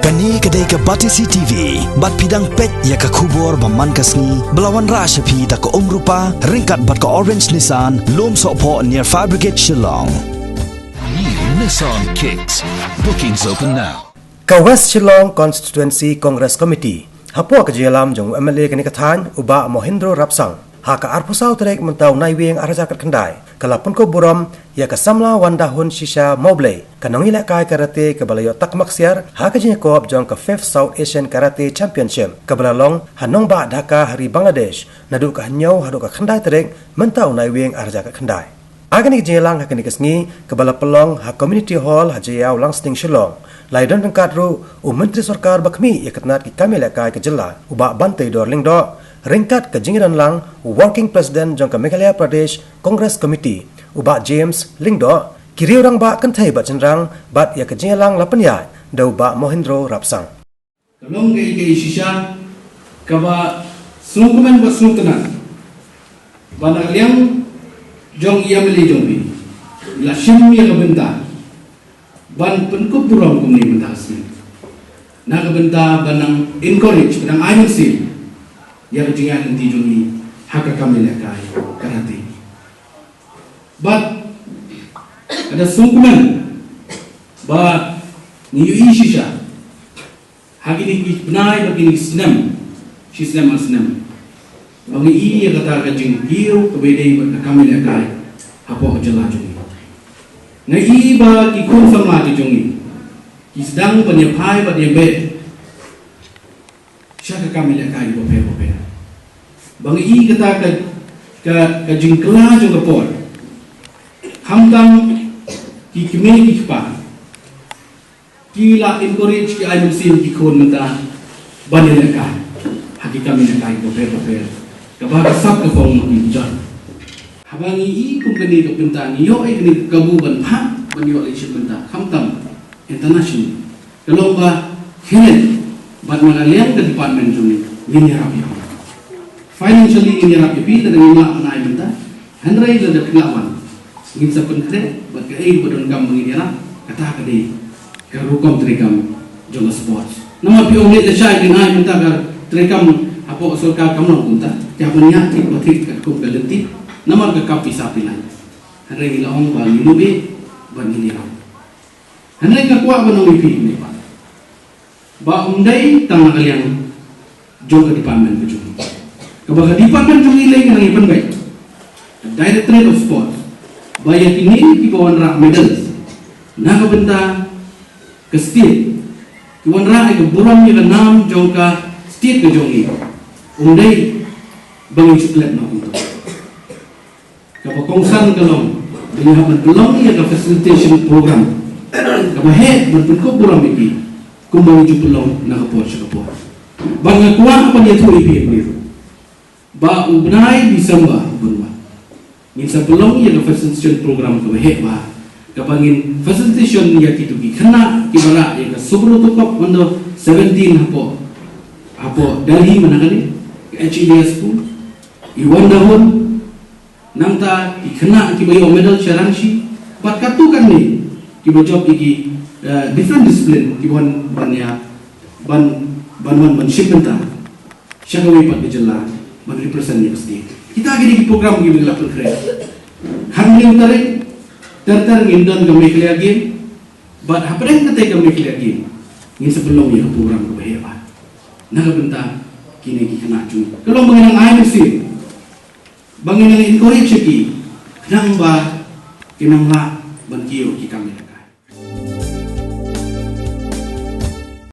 Kani kedai ke Batisi TV, bat pidang pet ya ke kubur baman kasni, belawan rasyapi tak ke rupa, ringkat bat ke Orange Nissan, lom sokpo near Fire Brigade Shillong. New Nissan Kicks. Bookings open now. Ka West Shillong Constituency Congress Committee, hapo ke jelam jong MLA kini kathan uba Mohindro Rapsang. Haka arpusau terek mentau naiwing arajakat kendai. Kalapun ko buram ya ka samla wandahun shisha mobley. Kanong ila kai karate ke balayo takmak siar haka jinya koop jong ka 5th South Asian Karate Championship. Kabalalong hanong ba Dhaka hari Bangladesh nadu ka hanyau hadu ka kendai terek mentau naiwing arajakat kendai. Agani jelang hakani kesngi kebala pelong ha community hall hajayau langsting Shillong. Laidon pengkat ru Menteri Sarkar bakmi yakatnat ki kami lakai ke jela uba bantai dorling do. Ringkat ke jingiran lang Working President jong ke Meghalaya Pradesh Congress Committee uba James Lingdo kiri orang ba kentai bat cenrang bat ya ke jingilang lapanya da uba Mohindro Rapsang. Kalong ke shisha kaba sungkuman ba sungkunan banang liang jong ia meli jong bi la shimmi ka benta ban penkup burong kumni benta asmi na ka benta banang encourage banang ayun sil ya kejingan nanti jungi hak kami lekai karate. But ada sungkuman ba niu shisha hagi ni benai bagi ni senam shisam asnam bagi ini kata kejing hiu kebedai kami lekai apa jela jungi ngai ba ki confirm lagi jungi ki sedang penyepai ba dia be siapa kami lekai bope bang i kata ke jingkla jo kapor hamtam ki kime ki pa ki la encourage ki ai musim ki khon menta banele ka haki kami na kai bope ka ba ka sab ka phong ki jan habang i company ko pinta ni yo ai ni kabu ban pha ban yo ai shimenta hamtam international kalau ba hinet bat magalian ke department juni ni rapi financially ini rapi pi dan lima anai minta handrai dan pengalaman ingin sapun kre buat ke ai bodon kam mengini ra kata kadi ke rukom trikam jong sports nama pi onge le shai dinai minta gar trikam apo sorkar kamno kunta ja banya tik batik ka ko galenti nama ka kapi sapilan handrai la ong ba linubi ban ini ra handrai ka kwa banong pi ni ba undai tang kalian jong ke department ke kebaga department jong ilay ng ibang bay Directorate of Sports bayan ini di bawah rak medals nakabenta ke state kiwan rak ke buram ni ke nam jong ka state ke jong i undai bangi suklet na kunto kapakongsan kalong dengan belong ia ke facilitation program kabahe berpengko buram iki kumbang jupelong nakapor sa kapor bang kuwa pa niya to ipi ni ba ubnai Disember bunwa minsa belong ya facilitation program ko heba kapangin facilitation ya kitu ki khana kibara ya sobro to kop mando 17 hapo Delhi manakali HEDS ku iwandahon namta ki khana ki bayo medal charanshi bat katukan ni ki job ki different discipline ki ban shipmenta syagawi pat jela ban represent ni state kita gini program gini la pulkre handling tare tertar indon ke Meghalaya game but hapren kate ke Meghalaya game ni sebelum ya program ke bahaya naga benta kini ki kena cu kalau mengenang air sih banginang encourage ki nang ba kinang la ban kiyo ki kami